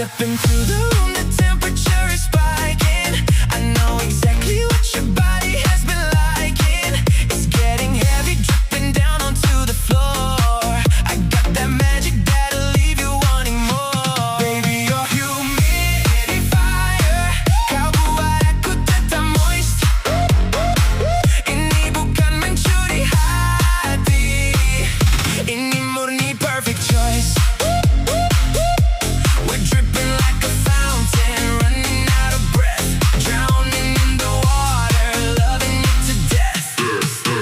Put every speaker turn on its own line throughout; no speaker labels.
Stepping through the room, the temperature is spiking. I know exactly what your body has been liking. It's getting heavy, dripping down onto the floor. I got that magic that'll leave you wanting more. Baby, your humidifier 가부와라 다 moist. Ini bukan mencuri hati, ini murni perfect choice. We're dripping like a fountain, running out of breath, drowning in the water, loving it to death.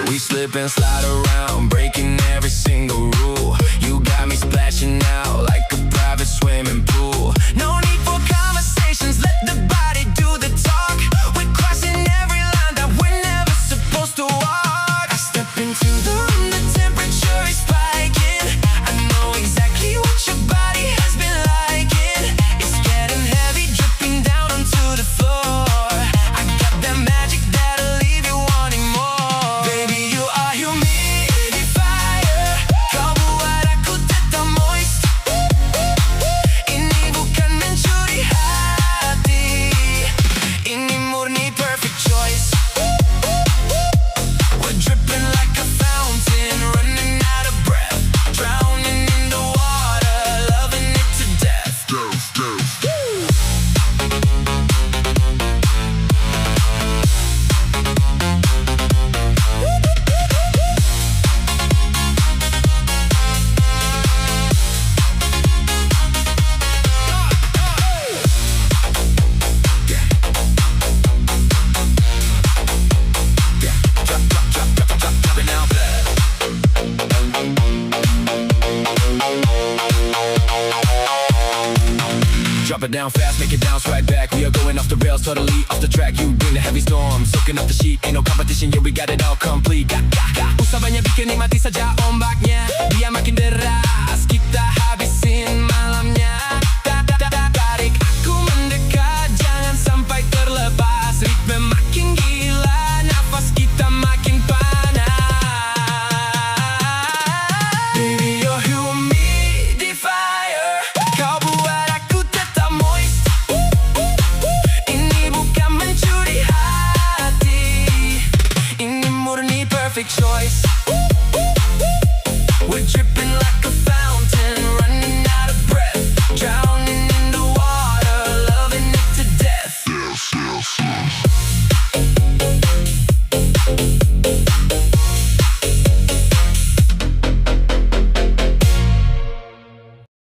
We slip and slide around, breaking every single rule. You got me splashing out like a private swimming pool. No need for conversations, let the body do the talk. We're crossing every line that we're never supposed to walk. I step into the room, the temperature is spiking. I know exactly what your body has been liking. It's getting heavy, dripping down onto the floor. I got that magic that'll leave you wanting more. Baby, you are humidifier 가부와라 다 moist. Ini bukan mencuri hati, ini murni perfect choice. We're dripping like a fountain, running out of breath, drowning in the water, loving it to death. Drop it now, drop it down fast, make it bounce right back. We are going off the rails, totally off the track. You bring the heavy storm, soaking up the sheet. Ain't no competition, yeah, we got it all complete. Usapanya bikin nikmati saja ombaknya. Biar